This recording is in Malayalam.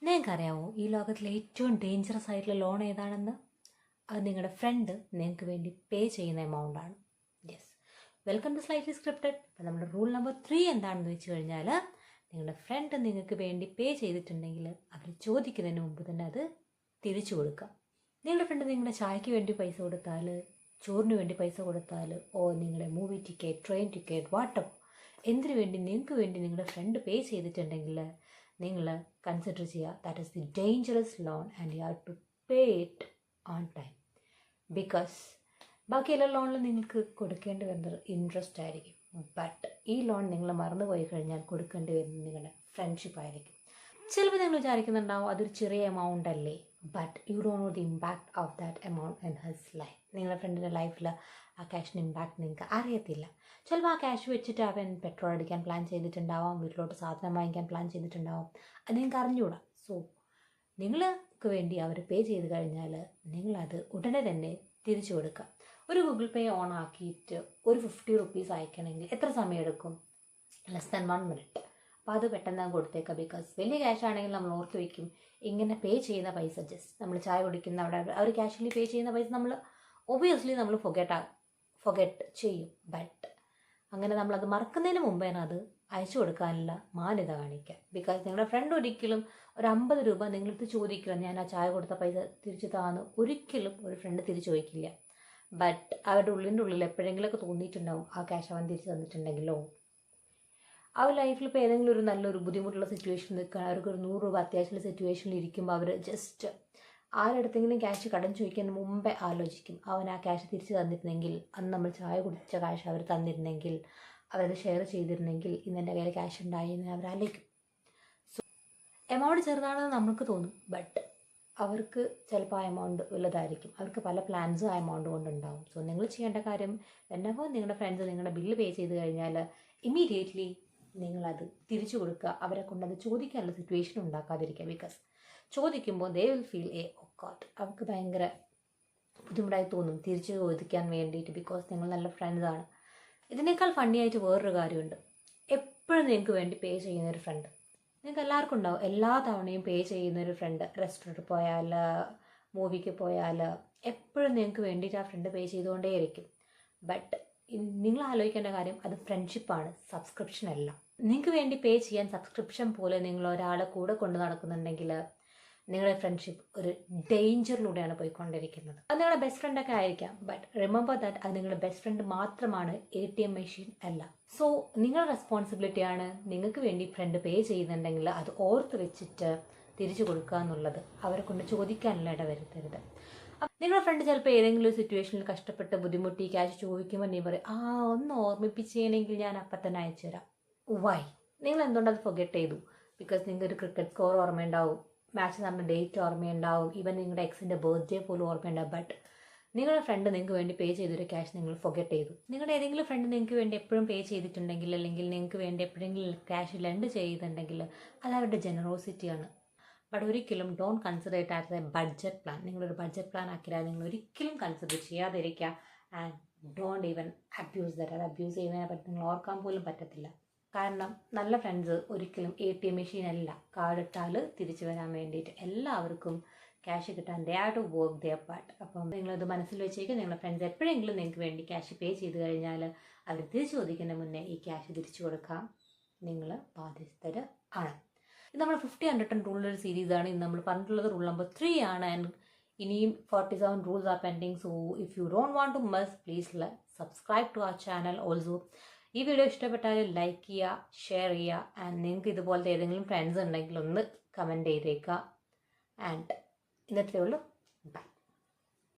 നിങ്ങൾക്കറിയാമോ ഈ ലോകത്തിലെ ഏറ്റവും ഡേഞ്ചറസ് ആയിട്ടുള്ള ലോൺ ഏതാണെന്ന്? അത് നിങ്ങളുടെ ഫ്രണ്ട് നിങ്ങൾക്ക് വേണ്ടി പേ ചെയ്യുന്ന എമൗണ്ടാണ്. Yes, welcome to slightly scripted. അപ്പോൾ നമ്മുടെ റൂൾ നമ്പർ 3 എന്താണെന്ന് വെച്ച് കഴിഞ്ഞാൽ, നിങ്ങളുടെ ഫ്രണ്ട് നിങ്ങൾക്ക് വേണ്ടി പേ ചെയ്തിട്ടുണ്ടെങ്കിൽ അവർ ചോദിക്കുന്നതിന് മുമ്പ് തന്നെ അത് തിരിച്ചു കൊടുക്കുക. നിങ്ങളുടെ ഫ്രണ്ട് നിങ്ങളുടെ ചായക്ക് വേണ്ടി പൈസ കൊടുത്താൽ, ചോറിന് വേണ്ടി പൈസ കൊടുത്താൽ, നിങ്ങളുടെ movie ticket, train ticket, water എന്തിനു വേണ്ടി നിങ്ങൾക്ക് വേണ്ടി നിങ്ങളുടെ ഫ്രണ്ട് പേ ചെയ്തിട്ടുണ്ടെങ്കിൽ നിങ്ങൾ കൺസിഡർ ചെയ്യുക that is the dangerous loan and you have to pay it on time. Because ബാക്കി എല്ലാ ലോണിലും നിങ്ങൾക്ക് കൊടുക്കേണ്ടി വരുന്നത് ഇൻട്രസ്റ്റ് ആയിരിക്കും. ബട്ട് ഈ ലോൺ നിങ്ങൾ മറന്നുപോയി കഴിഞ്ഞാൽ കൊടുക്കേണ്ടി വരുന്നത് നിങ്ങളുടെ ഫ്രണ്ട്ഷിപ്പ് ആയിരിക്കും. ചിലപ്പോൾ നിങ്ങൾ വിചാരിക്കുന്നുണ്ടാവും അതൊരു ചെറിയ എമൗണ്ട് അല്ലേ, but you don't know the impact of that amount in his life. നിങ്ങളുടെ ഫ്രണ്ടിൻ്റെ ലൈഫിൽ ആ ക്യാഷിൻ്റെ ഇമ്പാക്ട് നിങ്ങൾക്ക് അറിയത്തില്ല. ചിലപ്പോൾ ആ ക്യാഷ് വെച്ചിട്ട് അവൻ പെട്രോൾ അടിക്കാൻ പ്ലാൻ ചെയ്തിട്ടുണ്ടാവാം, വീട്ടിലോട്ട് സാധനം വാങ്ങിക്കാൻ പ്ലാൻ ചെയ്തിട്ടുണ്ടാവാം, അത് നിങ്ങൾക്ക് അറിഞ്ഞുകൂടാ. സോ നിങ്ങൾക്ക് വേണ്ടി അവർ പേ ചെയ്ത് കഴിഞ്ഞാൽ നിങ്ങളത് ഉടനെ തന്നെ തിരിച്ചു കൊടുക്കുക. ഒരു ഗൂഗിൾ പേ ഓൺ ആക്കിയിട്ട് ഒരു 50 റുപ്പീസ് അയക്കണമെങ്കിൽ എത്ര സമയം എടുക്കും? Less than 1 minute. അപ്പോൾ അത് പെട്ടെന്ന് കൊടുത്തേക്കാം. ബിക്കോസ് വലിയ ക്യാഷ് ആണെങ്കിൽ നമ്മൾ ഓർത്ത് വയ്ക്കും, ഇങ്ങനെ പേ ചെയ്യുന്ന പൈസ ജസ്റ്റ് നമ്മൾ ചായ കുടിക്കുന്ന അവിടെ അവർ ക്യാഷ്വലി പേ ചെയ്യുന്ന പൈസ നമ്മൾ ഒബിയസ്ലി നമ്മൾ ഫൊഗെറ്റ് ചെയ്യും. ബട്ട് അങ്ങനെ നമ്മളത് മറക്കുന്നതിന് മുമ്പേ അത് അയച്ചു കൊടുക്കാനുള്ള മാന്യത കാണിക്കുക. ബിക്കോസ് നിങ്ങളുടെ ഫ്രണ്ട് ഒരിക്കലും ഒരു 50 രൂപ നിങ്ങളടുത്ത് ചോദിക്കുക, ഞാൻ ആ ചായ കൊടുത്ത പൈസ തിരിച്ചു താന്ന് ഒരിക്കലും ഒരു ഫ്രണ്ട് തിരിച്ചു ചോദിക്കില്ല. ബട്ട് അവരുടെ ഉള്ളിൽ എപ്പോഴെങ്കിലുമൊക്കെ തോന്നിയിട്ടുണ്ടാവും ആ ക്യാഷ് അവൻ തിരിച്ചു തന്നിട്ടുണ്ടെങ്കിലോ. അവർ ലൈഫിൽ ഇപ്പോൾ ഏതെങ്കിലും ഒരു നല്ലൊരു ബുദ്ധിമുട്ടുള്ള സിറ്റുവേഷൻ നിൽക്കുക, അവർക്ക് ഒരു 100 രൂപ അത്യാവശ്യമുള്ള സിറ്റുവേഷനിൽ ഇരിക്കുമ്പോൾ അവർ ജസ്റ്റ് ആരടുത്തെങ്കിലും ക്യാഷ് കടം ചോദിക്കാൻ മുമ്പേ ആലോചിക്കും, അവൻ ആ ക്യാഷ് തിരിച്ചു തന്നിരുന്നെങ്കിൽ, അന്ന് നമ്മൾ ചായ കുടിച്ച ക്യാഷ് അവർ തന്നിരുന്നെങ്കിൽ, അവരത് ഷെയർ ചെയ്തിരുന്നെങ്കിൽ ഇന്ന് എൻ്റെ കയ്യിൽ ക്യാഷ് ഉണ്ടായി എന്ന് അവർ ആലോചിക്കും. സോ എമൗണ്ട് ചെറുതാണെന്ന് നമുക്ക് തോന്നും, ബട്ട് അവർക്ക് ചിലപ്പോൾ ആ എമൗണ്ട് വലുതായിരിക്കും. അവർക്ക് പല പ്ലാൻസും ആ എമൗണ്ട് കൊണ്ടുണ്ടാവും. സോ നിങ്ങൾ ചെയ്യേണ്ട കാര്യം, എന്നപ്പോൾ നിങ്ങളുടെ ഫ്രണ്ട്സ് നിങ്ങളുടെ ബില്ല് പേ ചെയ്ത് കഴിഞ്ഞാൽ ഇമ്മീഡിയറ്റ്ലി നിങ്ങളത് തിരിച്ചു കൊടുക്കുക. അവരെ കൊണ്ടത് ചോദിക്കാനുള്ള സിറ്റുവേഷൻ ഉണ്ടാക്കാതിരിക്കുക. ബിക്കോസ് ചോദിക്കുമ്പോൾ ദേ വിൽ ഫീൽ ഗോഡ്, അവർക്ക് ഭയങ്കര ബുദ്ധിമുട്ടായി തോന്നും തിരിച്ചു ചോദിക്കാൻ വേണ്ടിയിട്ട്. ബിക്കോസ് നിങ്ങൾ നല്ല ഫ്രണ്ട്സാണ്. ഇതിനേക്കാൾ ഫണ്ണി ആയിട്ട് വേറൊരു കാര്യമുണ്ട്. എപ്പോഴും നിങ്ങൾക്ക് വേണ്ടി പേ ചെയ്യുന്നൊരു ഫ്രണ്ട് നിങ്ങൾക്ക് എല്ലാവർക്കും ഉണ്ടാവും. എല്ലാ തവണയും പേ ചെയ്യുന്നൊരു ഫ്രണ്ട്. റെസ്റ്റോറൻറ്റിൽ പോയാൽ, മൂവിക്ക് പോയാൽ എപ്പോഴും നിങ്ങൾക്ക് വേണ്ടിയിട്ട് ആ ഫ്രണ്ട് പേ ചെയ്തുകൊണ്ടേയിരിക്കും. ബട്ട് നിങ്ങൾ ആലോചിക്കേണ്ട കാര്യം, അത് ഫ്രണ്ട്ഷിപ്പാണ്, സബ്സ്ക്രിപ്ഷൻ അല്ല. നിങ്ങൾക്ക് വേണ്ടി പേ ചെയ്യാൻ സബ്സ്ക്രിപ്ഷൻ പോലെ നിങ്ങൾ ഒരാളെ കൂടെ കൊണ്ട് നടക്കുന്നുണ്ടെങ്കിൽ നിങ്ങളുടെ ഫ്രണ്ട്ഷിപ്പ് ഒരു ഡേഞ്ചറിലൂടെയാണ് പോയിക്കൊണ്ടിരിക്കുന്നത്. അത് നിങ്ങളുടെ ബെസ്റ്റ് ഫ്രണ്ടൊക്കെ ആയിരിക്കാം, ബട്ട് റിമെമ്പർ ദാറ്റ് അത് നിങ്ങളുടെ ബെസ്റ്റ് ഫ്രണ്ട് മാത്രമാണ്, ATM മെഷീൻ അല്ല. സോ നിങ്ങളുടെ റെസ്പോൺസിബിലിറ്റിയാണ് നിങ്ങൾക്ക് വേണ്ടി ഫ്രണ്ട് പേ ചെയ്യുന്നുണ്ടെങ്കിൽ അത് ഓർത്ത് വെച്ചിട്ട് തിരിച്ചു കൊടുക്കുക എന്നുള്ളത്. അവരെ കൊണ്ട് ചോദിക്കാനുള്ള ഇട വരുത്തരുത്. നിങ്ങളുടെ ഫ്രണ്ട് ചിലപ്പോൾ ഏതെങ്കിലും ഒരു സിറ്റുവേഷനിൽ കഷ്ടപ്പെട്ട് ബുദ്ധിമുട്ടി ക്യാഷ് ചോദിക്കുമ്പോൾ നീ പറയും, ഒന്ന് ഓർമ്മിപ്പിച്ചേനെങ്കിൽ ഞാൻ അപ്പം തന്നെ അയച്ചു തരാം. വൈ? നിങ്ങൾ എന്തുകൊണ്ടത് ഫൊഗെറ്റ് ചെയ്തു? ബിക്കോസ് നിങ്ങൾക്ക് ഒരു ക്രിക്കറ്റ് സ്കോർ ഓർമ്മയുണ്ടാവും, മാച്ച് നടന്ന ഡേറ്റ് ഓർമ്മയുണ്ടാവും, ഈവൻ നിങ്ങളുടെ എക്സിൻ്റെ ബർത്ത്ഡേ പോലും ഓർമ്മയുണ്ടാവും. ബട്ട് നിങ്ങളുടെ ഫ്രണ്ട് നിങ്ങൾക്ക് വേണ്ടി പേ ചെയ്തൊരു ക്യാഷ് നിങ്ങൾ ഫൊഗെറ്റ് ചെയ്തു. നിങ്ങളുടെ ഏതെങ്കിലും ഫ്രണ്ട് നിങ്ങൾക്ക് വേണ്ടി എപ്പോഴും പേ ചെയ്തിട്ടുണ്ടെങ്കിൽ, അല്ലെങ്കിൽ നിങ്ങൾക്ക് വേണ്ടി എപ്പോഴെങ്കിലും ക്യാഷ് ലെൻഡ് ചെയ്തിട്ടുണ്ടെങ്കിൽ അത് അവരുടെ ജനറോസിറ്റിയാണ്. ബട്ട് ഒരിക്കലും don't consider it as A budget plan. നിങ്ങളൊരു ബഡ്ജറ്റ് പ്ലാൻ ആക്കിയാൽ നിങ്ങൾ ഒരിക്കലും കൺസിഡർ ചെയ്യാതിരിക്കുക. And don't even abuse that. അത് അബ്യൂസ് ചെയ്യുന്നതിനെ പറ്റി നിങ്ങൾ ഓർക്കാൻ പോലും പറ്റത്തില്ല. കാരണം നല്ല ഫ്രണ്ട്സ് ഒരിക്കലും ATM മെഷീൻ അല്ല. കാർഡ് ഇട്ടാൽ തിരിച്ചു വരാൻ വേണ്ടിയിട്ട് എല്ലാവർക്കും ക്യാഷ് കിട്ടാൻ they have to work their part. അപ്പം നിങ്ങളത് മനസ്സിൽ വെച്ചേക്ക്. നിങ്ങളുടെ ഫ്രണ്ട്സ് എപ്പോഴെങ്കിലും നിങ്ങൾക്ക് വേണ്ടി ക്യാഷ് പേ ചെയ്ത് കഴിഞ്ഞാൽ അവർ തിരിച്ചു ചോദിക്കുന്ന മുന്നേ ഈ ക്യാഷ് തിരിച്ചു കൊടുക്കാം. നിങ്ങൾ ബാധ്യസ്ഥർ ആണ്. ഇത് നമ്മൾ 50 110 റൂളിലൊരു സീരീസാണ്. ഇന്ന് നമ്മൾ പറഞ്ഞിട്ടുള്ളത് റൂൾ നമ്പർ 3 ആണ്. ആൻഡ് ഇനിയും 47 rules are pending. So if you don't want to miss, please subscribe to our channel. Also ഈ വീഡിയോ ഇഷ്ടപ്പെട്ടാൽ ലൈക്ക് ചെയ്യുക, ഷെയർ ചെയ്യുക. ആൻഡ് നിങ്ങൾക്ക് ഇതുപോലത്തെ ഏതെങ്കിലും ഫ്രണ്ട്സ് ഉണ്ടെങ്കിൽ ഒന്ന് കമൻറ്റ് ചെയ്തേക്കുക. ആൻഡ് ഇന്നത്തെ ഉള്ളൂ. ബൈ.